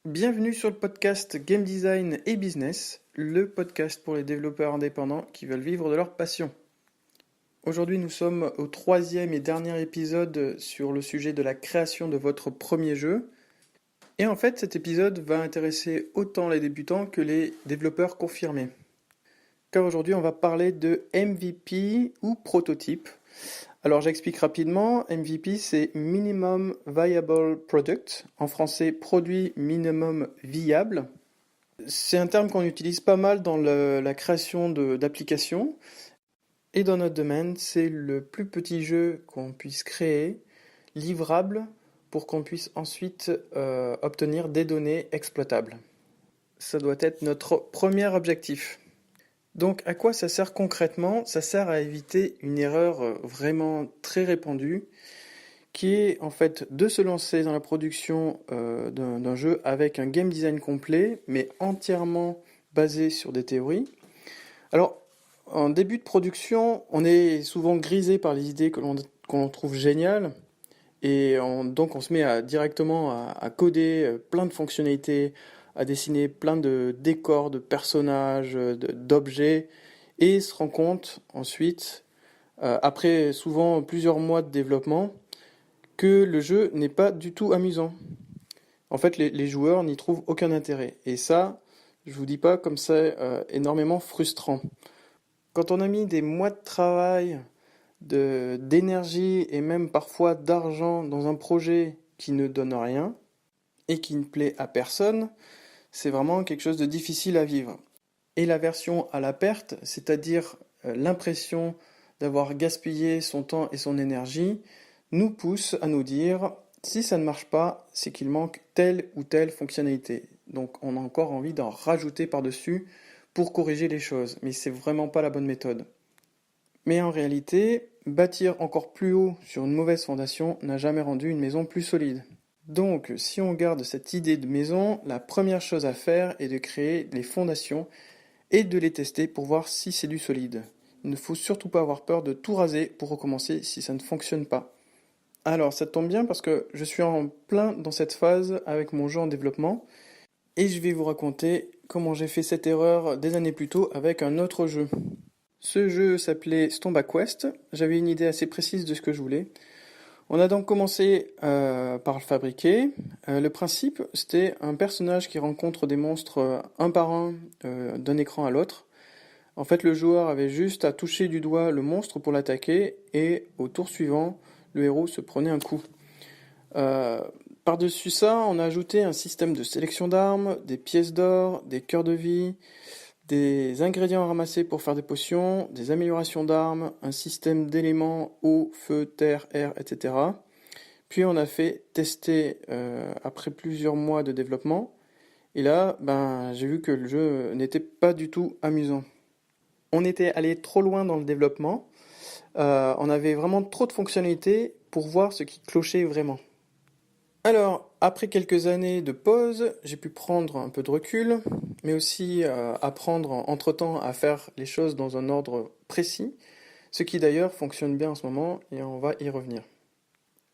Bienvenue sur le podcast Game Design et Business, le podcast pour les développeurs indépendants qui veulent vivre de leur passion. Aujourd'hui, nous sommes au troisième et dernier épisode sur le sujet de la création de votre premier jeu. Et en fait, cet épisode va intéresser autant les débutants que les développeurs confirmés. Car aujourd'hui, on va parler de MVP ou prototype. Alors j'explique rapidement, MVP c'est Minimum Viable Product, en français produit minimum viable. C'est un terme qu'on utilise pas mal dans la création d'applications. Et dans notre domaine, c'est le plus petit jeu qu'on puisse créer, livrable, pour qu'on puisse ensuite obtenir des données exploitables. Ça doit être notre premier objectif. Donc à quoi ça sert concrètement? Ça sert à éviter une erreur vraiment très répandue, qui est en fait de se lancer dans la production d'un jeu avec un game design complet, mais entièrement basé sur des théories. Alors, en début de production, on est souvent grisé par les idées que l'on trouve géniales, et donc on se met directement à coder plein de fonctionnalités, à dessiner plein de décors, de personnages, d'objets, et se rend compte ensuite, après souvent plusieurs mois de développement, que le jeu n'est pas du tout amusant. En fait, les joueurs n'y trouvent aucun intérêt. Et ça, je vous dis pas comme c'est énormément frustrant. Quand on a mis des mois de travail, d'énergie et même parfois d'argent dans un projet qui ne donne rien et qui ne plaît à personne, c'est vraiment quelque chose de difficile à vivre. Et la version à la perte, c'est-à-dire l'impression d'avoir gaspillé son temps et son énergie, nous pousse à nous dire, si ça ne marche pas, c'est qu'il manque telle ou telle fonctionnalité. Donc on a encore envie d'en rajouter par-dessus pour corriger les choses, mais c'est vraiment pas la bonne méthode. Mais en réalité, bâtir encore plus haut sur une mauvaise fondation n'a jamais rendu une maison plus solide. Donc, si on garde cette idée de maison, la première chose à faire est de créer les fondations et de les tester pour voir si c'est du solide. Il ne faut surtout pas avoir peur de tout raser pour recommencer si ça ne fonctionne pas. Alors, ça tombe bien parce que je suis en plein dans cette phase avec mon jeu en développement et je vais vous raconter comment j'ai fait cette erreur des années plus tôt avec un autre jeu. Ce jeu s'appelait Stomba Quest, j'avais une idée assez précise de ce que je voulais. On a donc commencé par le fabriquer. Le principe, c'était un personnage qui rencontre des monstres un par un d'un écran à l'autre. En fait, le joueur avait juste à toucher du doigt le monstre pour l'attaquer et au tour suivant, le héros se prenait un coup. Euh, Par-dessus ça, on a ajouté un système de sélection d'armes, des pièces d'or, des cœurs de vie, des ingrédients à ramasser pour faire des potions, des améliorations d'armes, un système d'éléments eau, feu, terre, air, etc. Puis on a fait tester après plusieurs mois de développement. Et là, j'ai vu que le jeu n'était pas du tout amusant. On était allé trop loin dans le développement. On avait vraiment trop de fonctionnalités pour voir ce qui clochait vraiment. Alors, après quelques années de pause, j'ai pu prendre un peu de recul, mais aussi apprendre entre-temps à faire les choses dans un ordre précis, ce qui d'ailleurs fonctionne bien en ce moment, et on va y revenir.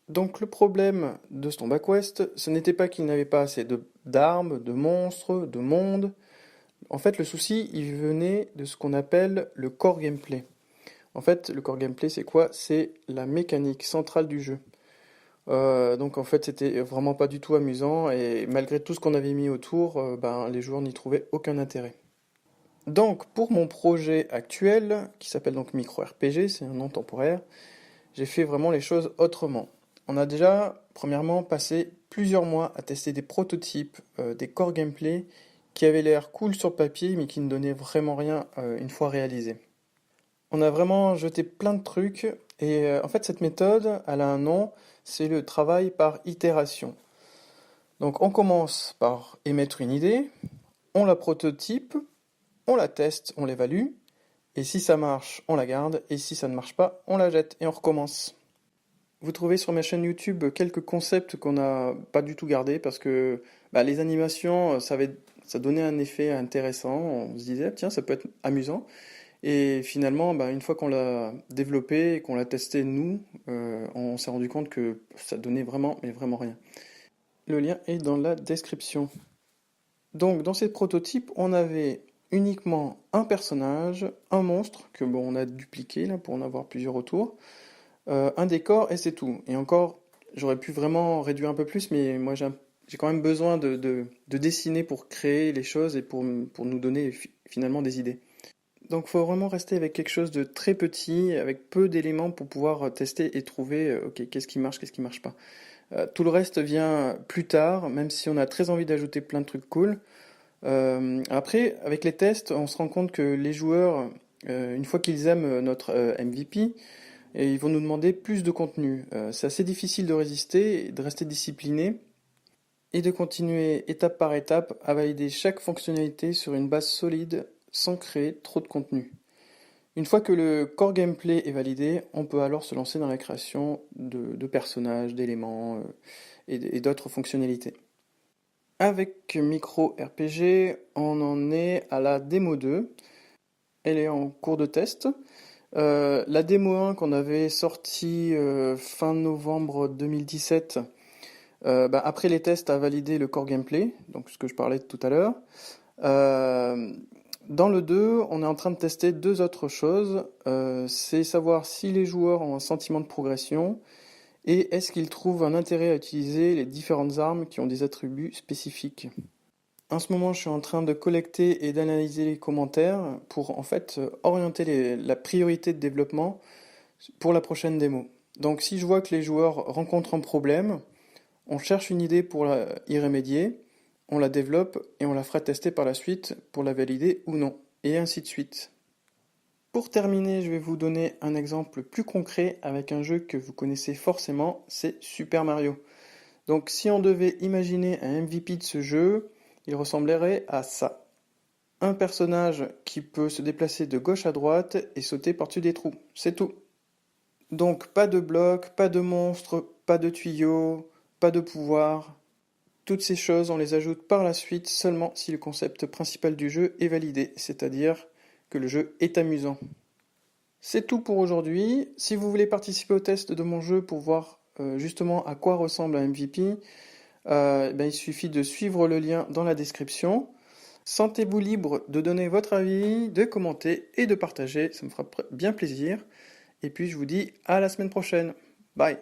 Donc le problème de Stomba Quest, ce n'était pas qu'il n'avait pas assez d'armes, de monstres, de monde. En fait, le souci, il venait de ce qu'on appelle le core gameplay. En fait, le core gameplay, c'est quoi? C'est la mécanique centrale du jeu. Donc en fait, c'était vraiment pas du tout amusant et malgré tout ce qu'on avait mis autour, les joueurs n'y trouvaient aucun intérêt. Donc pour mon projet actuel, qui s'appelle donc Micro RPG, c'est un nom temporaire, j'ai fait vraiment les choses autrement. On a déjà, premièrement, passé plusieurs mois à tester des prototypes, des core gameplay qui avaient l'air cool sur papier mais qui ne donnaient vraiment rien une fois réalisés. On a vraiment jeté plein de trucs et en fait cette méthode, elle a un nom, c'est le travail par itération. Donc on commence par émettre une idée, on la prototype, on la teste, on l'évalue, et si ça marche, on la garde, et si ça ne marche pas, on la jette et on recommence. Vous trouvez sur ma chaîne YouTube quelques concepts qu'on n'a pas du tout gardés parce que les animations, ça donnait un effet intéressant. On se disait, tiens, ça peut être amusant. Et finalement, une fois qu'on l'a développé et qu'on l'a testé nous, on s'est rendu compte que ça donnait vraiment, mais vraiment rien. Le lien est dans la description. Donc dans ces prototypes, on avait uniquement un personnage, un monstre, que bon, on a dupliqué là pour en avoir plusieurs autour, un décor et c'est tout. Et encore, j'aurais pu vraiment réduire un peu plus, mais moi j'ai quand même besoin de dessiner pour créer les choses et pour nous donner finalement des idées. Donc il faut vraiment rester avec quelque chose de très petit, avec peu d'éléments pour pouvoir tester et trouver ok, qu'est-ce qui marche pas. Tout le reste vient plus tard, même si on a très envie d'ajouter plein de trucs cool. Après, avec les tests, on se rend compte que les joueurs, une fois qu'ils aiment notre MVP, et ils vont nous demander plus de contenu. C'est assez difficile de résister, de rester discipliné et de continuer étape par étape à valider chaque fonctionnalité sur une base solide sans créer trop de contenu. Une fois que le core gameplay est validé, on peut alors se lancer dans la création de personnages, d'éléments et d'autres fonctionnalités. Avec Micro RPG, on en est à la démo 2. Elle est en cours de test. La démo 1 qu'on avait sortie fin novembre 2017, après les tests a validé le core gameplay, donc ce que je parlais tout à l'heure. Dans le 2, on est en train de tester deux autres choses. C'est savoir si les joueurs ont un sentiment de progression et est-ce qu'ils trouvent un intérêt à utiliser les différentes armes qui ont des attributs spécifiques. En ce moment, je suis en train de collecter et d'analyser les commentaires pour en fait orienter la priorité de développement pour la prochaine démo. Donc si je vois que les joueurs rencontrent un problème, on cherche une idée pour y remédier, on la développe et on la fera tester par la suite pour la valider ou non, et ainsi de suite. Pour terminer, je vais vous donner un exemple plus concret avec un jeu que vous connaissez forcément, c'est Super Mario. Donc si on devait imaginer un MVP de ce jeu, il ressemblerait à ça. Un personnage qui peut se déplacer de gauche à droite et sauter par-dessus des trous, c'est tout. Donc pas de blocs, pas de monstres, pas de tuyaux, pas de pouvoir. Toutes ces choses, on les ajoute par la suite seulement si le concept principal du jeu est validé, c'est-à-dire que le jeu est amusant. C'est tout pour aujourd'hui. Si vous voulez participer au test de mon jeu pour voir justement à quoi ressemble un MVP, il suffit de suivre le lien dans la description. Sentez-vous libre de donner votre avis, de commenter et de partager, ça me fera bien plaisir. Et puis je vous dis à la semaine prochaine. Bye!